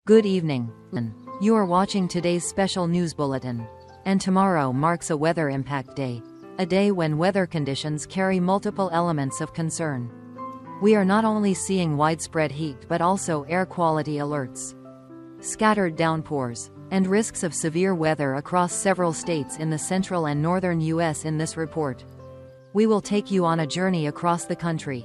Good evening. You are watching today's special news bulletin. And tomorrow marks a weather impact day. A day when weather conditions carry multiple elements of concern. We are not only seeing widespread heat but also air quality alerts, scattered downpours, and risks of severe weather across several states in the central and northern U.S. in this report. We will take you on a journey across the country,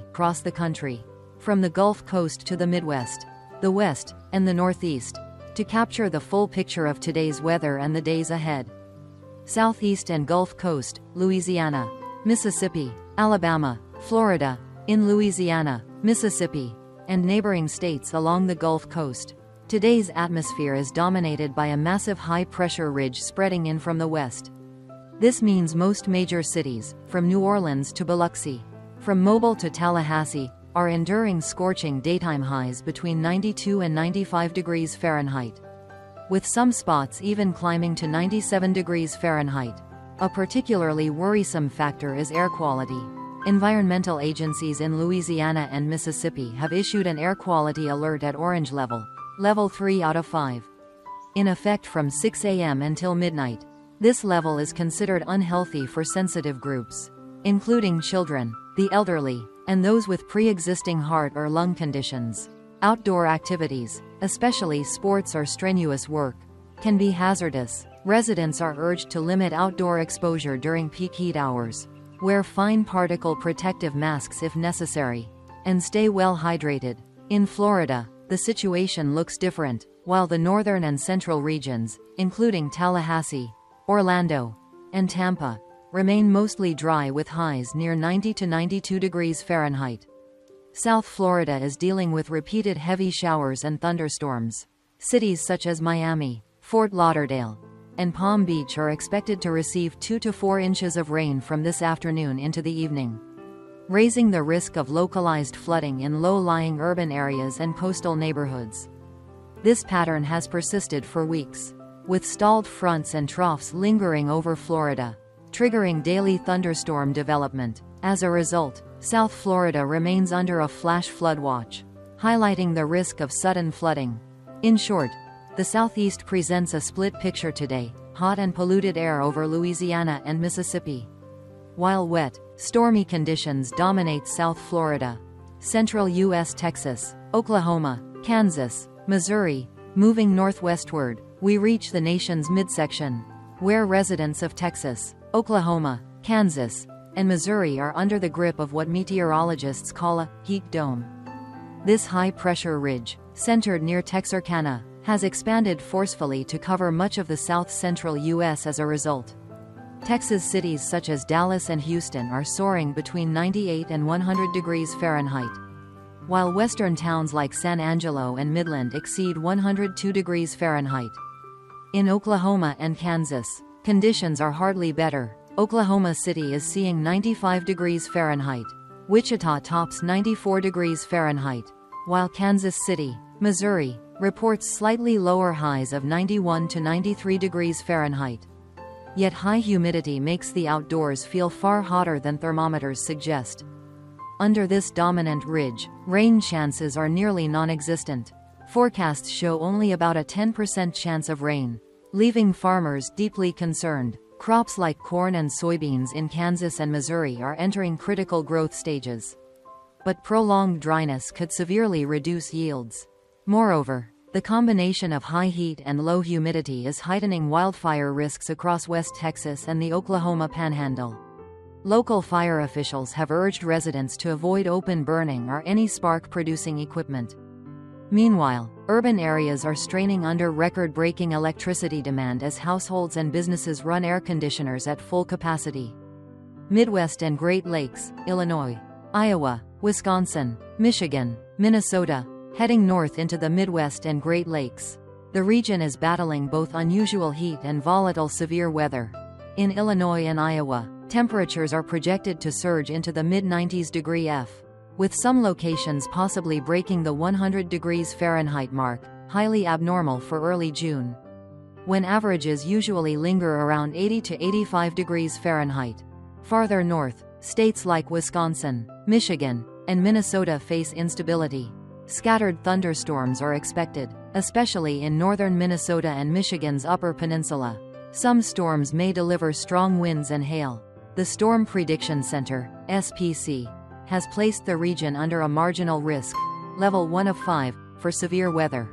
from the Gulf Coast to the Midwest, the West, and the Northeast, to capture the full picture of today's weather and the days ahead. Southeast and Gulf Coast, Louisiana, Mississippi, Alabama, Florida, in Louisiana, Mississippi, and neighboring states along the Gulf Coast. Today's atmosphere is dominated by a massive high-pressure ridge spreading in from the west. This means most major cities, from New Orleans to Biloxi, from Mobile to Tallahassee, are enduring scorching daytime highs between 92 and 95 degrees Fahrenheit, with some spots even climbing to 97 degrees Fahrenheit. A particularly worrisome factor is air quality. Environmental agencies in Louisiana and Mississippi have issued an air quality alert at orange level, level 3 out of 5, in effect from 6 a.m. until midnight. This level is considered unhealthy for sensitive groups, including children, the elderly, and those with pre-existing heart or lung conditions. Outdoor activities, especially sports or strenuous work, can be hazardous. Residents are urged to limit outdoor exposure during peak heat hours, wear fine particle protective masks if necessary, and stay well hydrated. In Florida, the situation looks different. While the northern and central regions, including Tallahassee, Orlando, and Tampa, remain mostly dry with highs near 90 to 92 degrees Fahrenheit. South Florida is dealing with repeated heavy showers and thunderstorms. Cities such as Miami, Fort Lauderdale, and Palm Beach are expected to receive 2 to 4 inches of rain from this afternoon into the evening, raising the risk of localized flooding in low-lying urban areas and coastal neighborhoods. This pattern has persisted for weeks, with stalled fronts and troughs lingering over Florida, triggering daily thunderstorm development. As a result, South Florida remains under a flash flood watch, highlighting the risk of sudden flooding. In short, the Southeast presents a split picture today: hot and polluted air over Louisiana and Mississippi, while wet, stormy conditions dominate South Florida, central U.S. Texas, Oklahoma, Kansas, Missouri. Moving northwestward, we reach the nation's midsection, where residents of Texas, Oklahoma, Kansas, and Missouri are under the grip of what meteorologists call a heat dome. This high-pressure ridge, centered near Texarkana, has expanded forcefully to cover much of the south-central U.S. as a result. Texas cities such as Dallas and Houston are soaring between 98 and 100 degrees Fahrenheit, while western towns like San Angelo and Midland exceed 102 degrees Fahrenheit. In Oklahoma and Kansas, conditions are hardly better. Oklahoma City is seeing 95 degrees Fahrenheit. Wichita tops 94 degrees Fahrenheit, while Kansas City, Missouri, reports slightly lower highs of 91 to 93 degrees Fahrenheit. Yet high humidity makes the outdoors feel far hotter than thermometers suggest. Under this dominant ridge, rain chances are nearly non-existent. Forecasts show only about a 10% chance of rain, leaving farmers deeply concerned. Crops like corn and soybeans in Kansas and Missouri are entering critical growth stages, but prolonged dryness could severely reduce yields. Moreover, the combination of high heat and low humidity is heightening wildfire risks across West Texas and the Oklahoma Panhandle. Local fire officials have urged residents to avoid open burning or any spark-producing equipment. Meanwhile, urban areas are straining under record-breaking electricity demand as households and businesses run air conditioners at full capacity. Midwest and Great Lakes, Illinois, Iowa, Wisconsin, Michigan, Minnesota, heading north into the Midwest and Great Lakes. The region is battling both unusual heat and volatile severe weather. In Illinois and Iowa, temperatures are projected to surge into the mid-90s degree F, with some locations possibly breaking the 100 degrees Fahrenheit mark, highly abnormal for early June, when averages usually linger around 80 to 85 degrees Fahrenheit. Farther north, states like Wisconsin, Michigan, and Minnesota face instability. Scattered thunderstorms are expected, especially in northern Minnesota and Michigan's Upper Peninsula. Some storms may deliver strong winds and hail. The Storm Prediction Center, SPC, has placed the region under a marginal risk, level 1 of 5, for severe weather,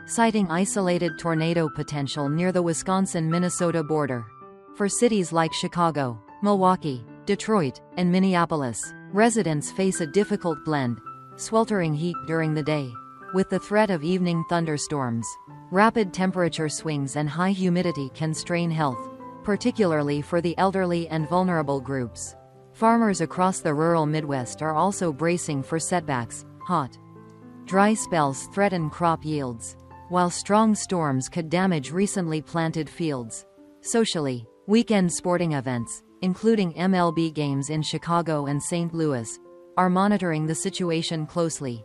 citing isolated tornado potential near the Wisconsin-Minnesota border. For cities like Chicago, Milwaukee, Detroit, and Minneapolis, residents face a difficult blend: sweltering heat during the day, with the threat of evening thunderstorms. Rapid temperature swings and high humidity can strain health, particularly for the elderly and vulnerable groups. Farmers across the rural Midwest are also bracing for setbacks. Hot, dry spells threaten crop yields, while strong storms could damage recently planted fields. Socially, weekend sporting events, including MLB games in Chicago and St. Louis, are monitoring the situation closely,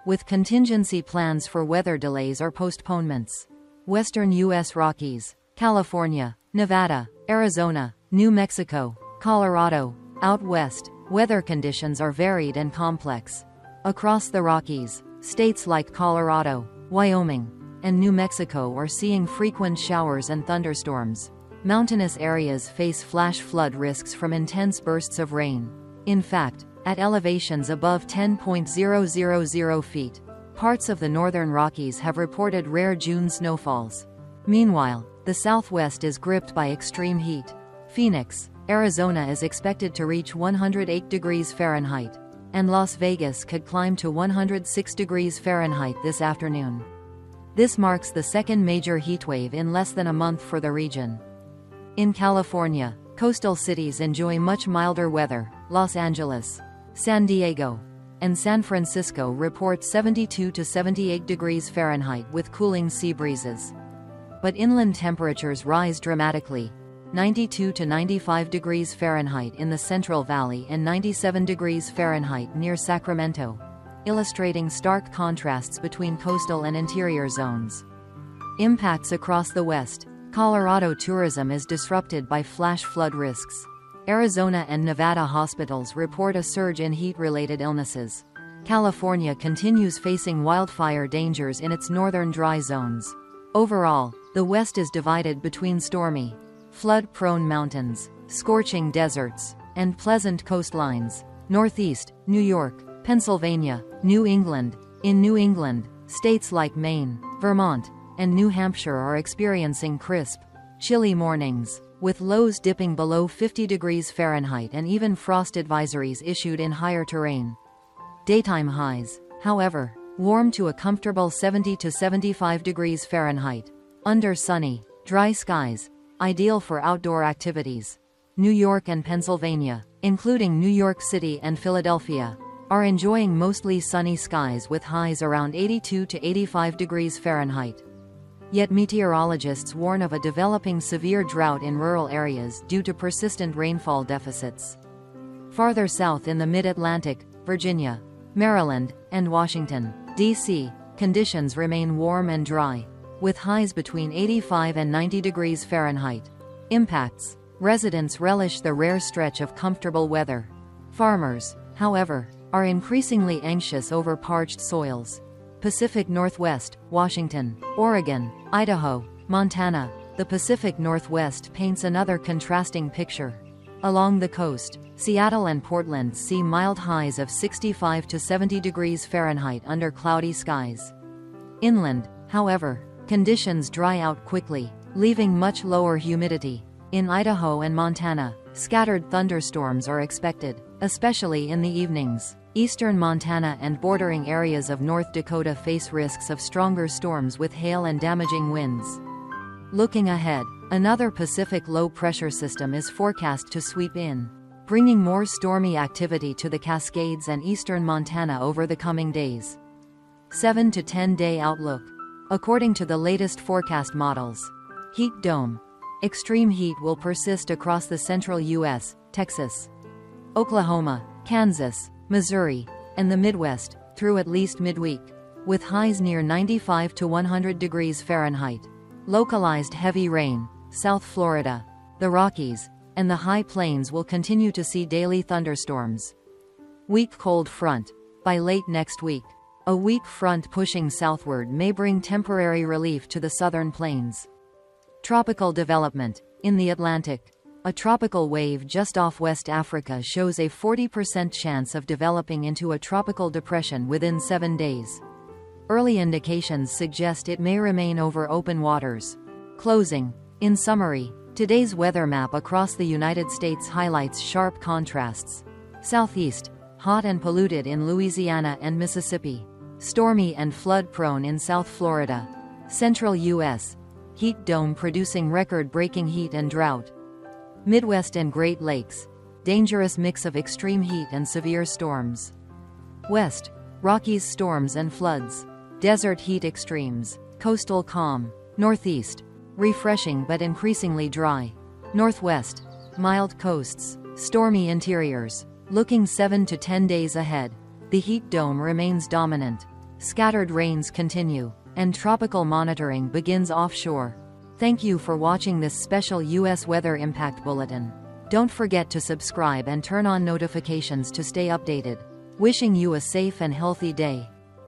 with contingency plans for weather delays or postponements. Western U.S. Rockies, California, Nevada, Arizona, New Mexico, Colorado. Out west, weather conditions are varied and complex. Across the Rockies, states like Colorado, Wyoming, and New Mexico are seeing frequent showers and thunderstorms. Mountainous areas face flash flood risks from intense bursts of rain. In fact, at elevations above 10,000 feet, parts of the northern Rockies have reported rare June snowfalls. Meanwhile, the Southwest is gripped by extreme heat. Phoenix, Arizona is expected to reach 108 degrees Fahrenheit, and Las Vegas could climb to 106 degrees Fahrenheit this afternoon. This marks the second major heatwave in less than a month for the region. In California, coastal cities enjoy much milder weather. Los Angeles, San Diego, and San Francisco report 72 to 78 degrees Fahrenheit with cooling sea breezes. But inland temperatures rise dramatically: 92 to 95 degrees Fahrenheit in the Central Valley and 97 degrees Fahrenheit near Sacramento, illustrating stark contrasts between coastal and interior zones. Impacts across the West. Colorado tourism is disrupted by flash flood risks. Arizona and Nevada hospitals report a surge in heat-related illnesses. California continues facing wildfire dangers in its northern dry zones. Overall, the West is divided between stormy, flood-prone mountains, scorching deserts, and pleasant coastlines. Northeast, New York, Pennsylvania, New England. In New England, states like Maine, Vermont, and New Hampshire are experiencing crisp, chilly mornings, with lows dipping below 50 degrees Fahrenheit and even frost advisories issued in higher terrain. Daytime highs, however, warm to a comfortable 70 to 75 degrees Fahrenheit, under sunny, dry skies, ideal for outdoor activities. New York and Pennsylvania, including New York City and Philadelphia, are enjoying mostly sunny skies with highs around 82 to 85 degrees Fahrenheit. Yet meteorologists warn of a developing severe drought in rural areas due to persistent rainfall deficits. Farther south in the mid-Atlantic, Virginia, Maryland, and Washington, D.C., conditions remain warm and dry, with highs between 85 and 90 degrees Fahrenheit. Impacts. Residents relish the rare stretch of comfortable weather. Farmers, however, are increasingly anxious over parched soils. Pacific Northwest, Washington, Oregon, Idaho, Montana. The Pacific Northwest paints another contrasting picture. Along the coast, Seattle and Portland see mild highs of 65 to 70 degrees Fahrenheit under cloudy skies. Inland, however, conditions dry out quickly, leaving much lower humidity. In Idaho and Montana, scattered thunderstorms are expected, especially in the evenings. Eastern Montana and bordering areas of North Dakota face risks of stronger storms with hail and damaging winds. Looking ahead, another Pacific low-pressure system is forecast to sweep in, bringing more stormy activity to the Cascades and eastern Montana over the coming days. 7 to 10-day outlook. According to the latest forecast models, heat dome. Extreme heat will persist across the central U.S., Texas, Oklahoma, Kansas, Missouri, and the Midwest, through at least midweek, with highs near 95 to 100 degrees Fahrenheit. Localized heavy rain. South Florida, the Rockies, and the High Plains will continue to see daily thunderstorms. Weak cold front. By late next week, A weak front pushing southward may bring temporary relief to the southern plains. Tropical development. In the Atlantic, a tropical wave just off West Africa shows a 40% chance of developing into a tropical depression within 7 days. Early indications suggest it may remain over open waters. Closing. In summary, today's weather map across the United States highlights sharp contrasts. Southeast, hot and polluted in Louisiana and Mississippi. Stormy and flood-prone in South Florida. Central U.S., heat dome producing record-breaking heat and drought. Midwest and Great Lakes, dangerous mix of extreme heat and severe storms. West, Rockies storms and floods. Desert heat extremes. Coastal calm. Northeast, refreshing but increasingly dry. Northwest, mild coasts. Stormy interiors. Looking 7 to 10 days ahead, the heat dome remains dominant. Scattered rains continue, and tropical monitoring begins offshore. Thank you for watching this special U.S. Weather Impact Bulletin. Don't forget to subscribe and turn on notifications to stay updated. Wishing you a safe and healthy day.